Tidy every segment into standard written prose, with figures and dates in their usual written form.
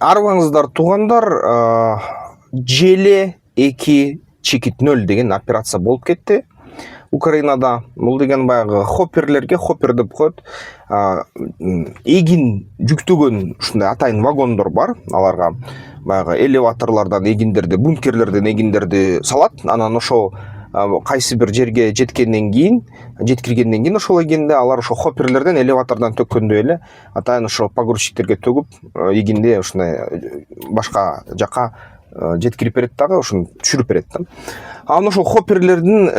Арыбаңыздар туғандар, желе 2.0 деген операция болып кетті Украинада. Бұл деген баяғы хопперлерге, хоппер деп қойды, егін жүктеген ушундай атайын вагондар бар. Аларға баяғы элеваторлардан егіндерді, бункерлерден егіндерді салат. Анан ошол кайсы бир жерге жеткенден кийин ошол эгинди алар ошо хопперлерден, элеватордан төккөндөй эле атайын ошо погрузчиктерге төгүп эгинди ушундай башка жака жеткирип берет дагы, ошону түшүрүп берет да. Анан ошол хопперлердин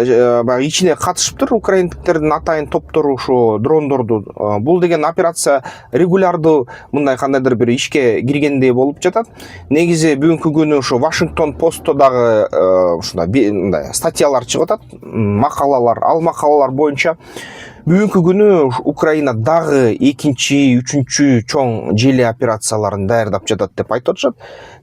баягы ичине катышыптыр украиндиктердин атайын топтору ошо дрондорду. Бул деген операция регулярдуу мындай кандайдыр бир ишке киргендей болуп жатат. Негизи бүгүнкү күнү ошо Вашингтон Постто дагы ушундай мындай статьялар чыгып атат, макалалар. Ал макалалар боюнча бүгүнкү күнү Украина дагы экинчи, үчүнчү чоң желе операцияларын даярдап жатат деп айтып атышат.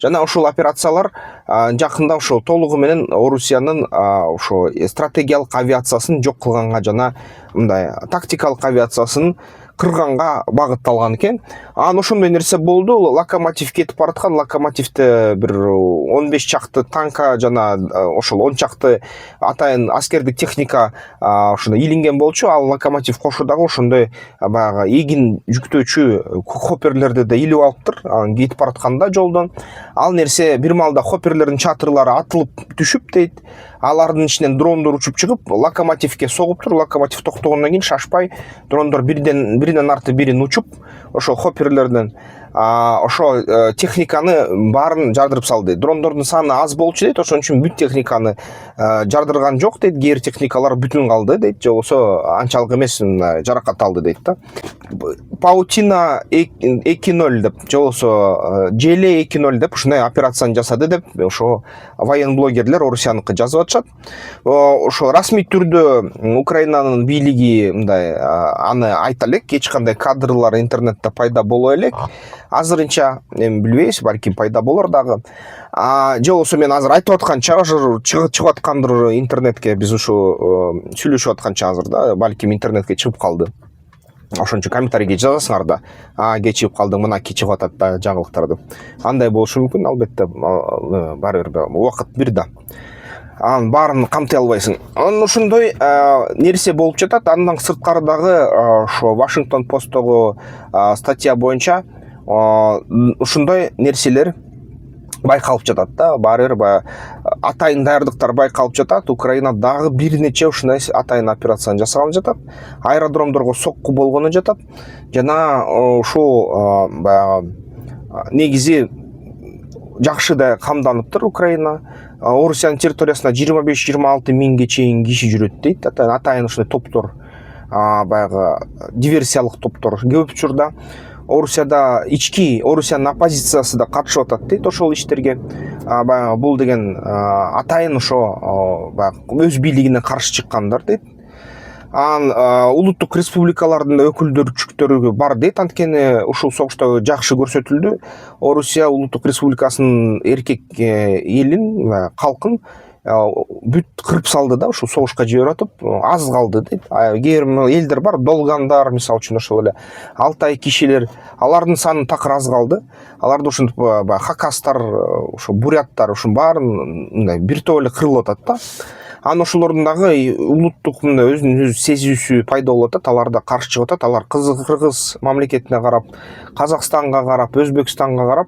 Жана ошол операциялар жакында ошо толугу менен Орусиянын ошо стратегиялык авиациясын жок кылганга жана мындай тактикалык авиациясын кырганга багытталган экен. Анан ошондой нерсе болду. Локомотив кетип бараткан, локомотивде бир 15 чакты танка жана ошол 10 чакты атайын аскердик техника ошондой илинген болчу. Ал локомотив кошу дагы ошондой баягы эгин жүктөөчү хопперлерди да илип алыптыр. Анан кетип баратканда жолдон ал нерсе бир маалда хопперлердин чатырлары атылып түшүп дейт. Алардын ичинен дрондор учуп чыгып локомотивге согуптур. Локомотив токтогондон кийин шашпай дрондор биринен арты бирин учуп ошо хопперлерден ошо техниканы баарын жардырып салды. Дрондордун саны аз болчу дейт, ошон үчүн бүт техниканы жардырган жок дейт. Кээ бир техникалар бүтүн калды дейт, же болбосо анчалык эмес жаракат алды дейт да. Паутина 2.0 деп, же болбосо желе 2.0 деп ушундай операцияны жасады деп ошо воен блогерлер Орусияныкы жазып атышат. Ошо расмий түрдө Украинанын бийлиги мындай аны айта элек, эч кандай кадрлар интернетте пайда боло элек. Азырынча эми билбейбиз, балким пайда болор дагы. Же болбосо мен азыр айтып атканча чыгып аткандыр интернетке, биз ушу сүйлөшүп атканча азыр да, балким интернетке чыгып калды. Ошон үчүн комментарийге жазасыңар да. Кечип калдың, мына чыгып атат да жаңылыктар деп. Андай болушу мүмкүн, албетте, баары бир убакыт бир да. Анын баарын камтый албайсың. Анын ошондой нерсе болуп жатат. Андан сырткары дагы ошо Вашингтон Посттогу статья боюнча ушундай нерселер байкалып жатат да. Баары бир атайын даярдыктар байкалып жатат. Украина дагы бир нече ушундай атайын операцияны жасаган жатат. Аэродромдорго сокку болгону жатат. Жана ушул баягы негизи жакшы да камданыптыр Украина. Орусиянын территориясына 25-26 миңге чейин киши жүрөт дейт. Атайын ушундай топтор, баягы диверсиялык топтор көп учурда Орусияда Орусиянын оппозициясы да катышып атат дейт ошол иштерге. Баягы бул деген атайын ошо баягы өз бийлигине каршы чыккандар дейт. Анан улуттук республикалардын өкүлдөрү бар дейт. Анткени ушул согушта жакшы көрсөтүлдү. Орусия улуттук республикасынын эркек элин, калкын бүт кырып салды да, ушул согушка жиберип атып, аз калды дейт. Кээ бир элдер бар, долгандар, мисалы үчүн ошол эле Алтай кишилер, алардын саны такыр аз калды. Аларды ушинтип хакастар, ошо буряттар, ушун баарын мындай бир топ эле кырылып атат да. Анан ошолордун дагы улуттук өзүнүн өз сезүүсү пайда болуп атат. Алар да каршы чыгып атат. Алар Кыргыз мамлекетине карап, Казакстанга карап, Өзбекстанга карап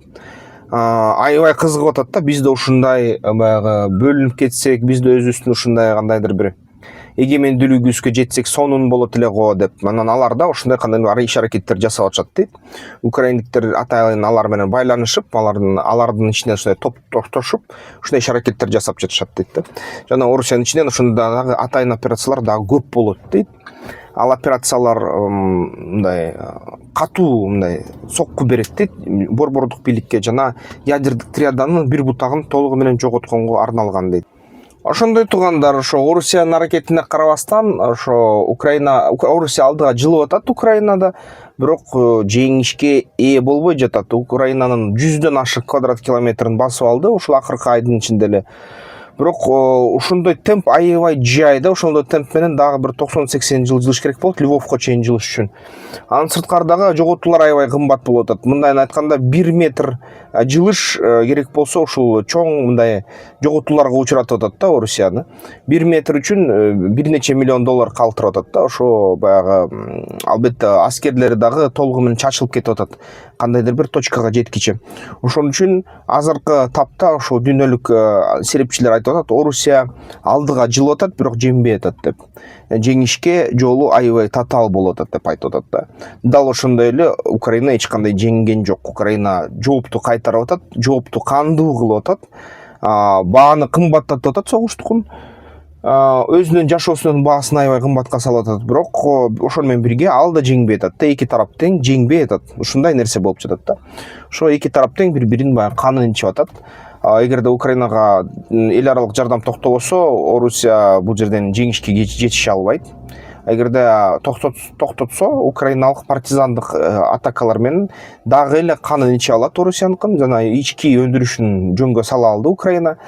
аябай кызыгып атат да. Биз да ушундай баягы бөлүнүп кетсек, биз да өзүбүздүн ушундай кандайдыр бир эгемендүүлүгүбүзгө жетсек сонун болот эле го деп. Анан алар да ошондой кандайдыр иш аракеттер жасап атышат дейт. Украиндиктер атайын алар менен байланышып, алардын ичинен ушундай топтошуп, ушундай иш аракеттер жасап жатышат дейт да. Жана Орусиянын ичинен ошондой дагы атайын операциялар дагы көп болот дейт. Ал операциялар мындай катуу мындай сокку берет дейт борбордук бийликке жана ядердик триаданын бир бутагын толугу менен жоготконго арналган дейт. Ошондой тугандар, ошо Орусиянын аракетине карабастан, ошо Орусия алдыга жылып атат Украинада, бирок жеңишке ээ болбой жатат. Украинанын 100дөн ашык квадрат километрин басып алды ушул акыркы айдын ичинде эле. Бирок ошондой темп аябай жай да, ошондой темп менен дагы бир 90-80 жыл жылыш керек болот Львовко чейин жылыш үчүн. Анын сырткардагы жоготуулар аябай кымбат болуп атат. Мындайын айтканда 1 метр жылыш керек болсо ушул чоң мындай жоготууларга учуратып атат да Орусияны. 1 метр үчүн бир нече миллион доллар калтырып атат да. Ошо баягы албетте аскерлери дагы толугу менен чачылып кетип атат. Кандайдыр бир точкага жеткиче. Ошон үчүн азыркы тапта ошо дүйнөлүк серепчилер айтып атат, Орусия алдыга жылып атат, бирок жеңбей атат деп. Жеңишке жолу аябай татаал болуп атат деп айтып атат да. Дал ошондой эле Украина эч кандай жеңген жок. Украина жоопту кайтарып атат, жоопту кандуу кылып атат. Бааны кымбаттатып атат согуштукун. Өзүнүн жашоосунун баасын аябай кымбатка салып атат, бирок ошону менен бирге ал да жеңбей атат да, эки тарап тең жеңбей атат. Ушундай нерсе болуп жатат да. Ошо эки тарап тең бири-биринин баягы канын ичип атат. Эгерде Украинага эл аралык жардам токтобосо, Орусия бул жерден жеңишке жетише албайт. Эгерде токтотсо, украиналык партизандык атакалар менен дагы эле канын иче алат Орусияныкын, жана ички өндүрүшүн жөнгө сала алды Украина.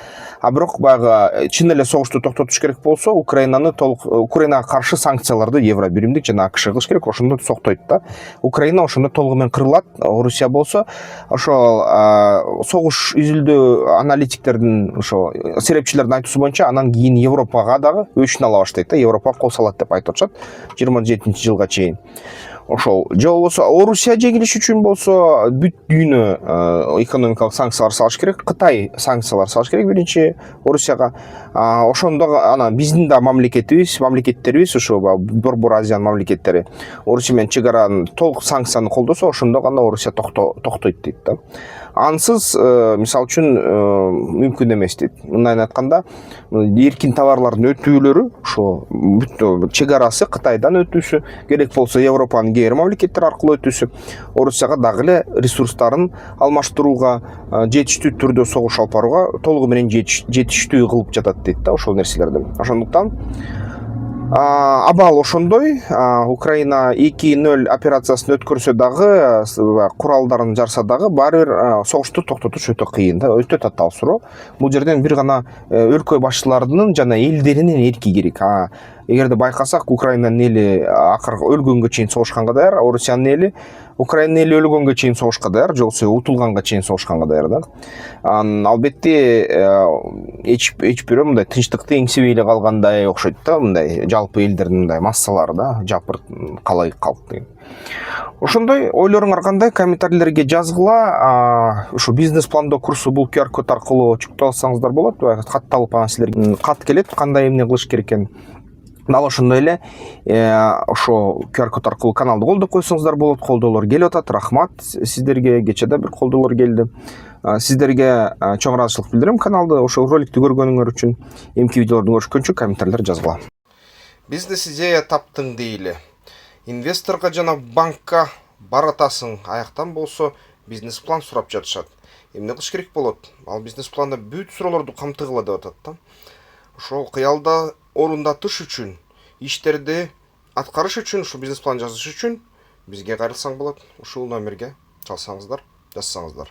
Бирок баягы чын эле согушту токтотуш керек болсо, Украинага каршы санкцияларды Евробиримдик жана АКШ кылыш керек, ошондо соктойт да. Украина ошондо толугу менен кырылат. Орусия болсо, ошол согуш үзүлдү аналитиктердин, ошо серепчилердин айтуусу боюнча, анан кийин Европага дагы өчүн ала баштайт да, Европа кол салат деп айтып атышат 27-жылга чейин. Ошол же болбосо Орусия жеңилиш үчүн болсо бүт дүйнө экономикалык санкциялар салыш керек. Кытай санкциялар салыш керек биринчи Орусияга. Ошондо анан биздин да мамлекеттерибиз ошо Борбор Азиянын мамлекеттери Орусия менен чегараны толук санкцияны колдосо, ошондо гана Орусия токтойт дейт да. Ансыз мисалы үчүн мүмкүн эмес дейт. Мындайын айтканда, эркин товарлардын өтүүлөрү, ошо бүт чегарасы Кытайдан өтүүсү, керек болсо Европанын кээ бир мамлекеттери аркылуу өтүүсү, Орусияга дагы эле ресурстарын алмаштырууга, жетиштүү түрдө согуш алып барууга толугу менен жетиштүү кылып жатат дейт да ошол нерселерди. Ошондуктан абал ошондой. Украина 2-0 операциясын өткөрсө дагы, куралдарын жарса дагы, баары бир согушту токтотуш өтө кыйын да, өтө татаал суроо. Бул жерден бир гана өлкө башчыларынын жана элдеринин эрки керек. Эгерде байкасак, Украинанын эли акыркы өлгөнгө чейин согушканга даяр, Орусиянын эли Украинанын эли өлгөнгө чейин согушка даяр, же болбосо утулганга чейин согушканга даяр да. Албетте эч бирөө мындай тынчтыкты эңсебей эле калгандай окшойт да, мындай жалпы элдердин мындай массалары да, жапыр калай калк деген. Ошондой ойлоруңар кандай? Комментарийлерге жазгыла. Ушу бизнес пландоо курсу бул QR код аркылуу жүктөп алсаңыздар болот. Катталып анан силерге кат келет, кандай эмне кылыш керек экенин. Дал ошондой эле ошо QR код аркылуу каналды колдоп койсоңуздар болот. Колдоолор келип атат. Рахмат сиздерге. Кечеде бир колдоолор келди. Сиздерге чоң ыраазычылык билдирем каналды, ошо роликти көргөнүңөр үчүн. Эмки видеолорду көрүшкөнчө комментарийлер жазгыла. Бизнес идея таптың дейли. Инвесторго жана банкка баратасың, аяктан болсо бизнес план сурап жатышат. Эмне кылыш керек болот? Ал бизнес планда бүт суроолорду камтыгыла деп атат да. Ошол кыялда орундатыш үчүн, иштерди аткарыш үчүн, ушу бизнес план жазыш үчүн бизге кайрылсаң болот. Ушул номерге чалсаңыздар, жазсаңыздар.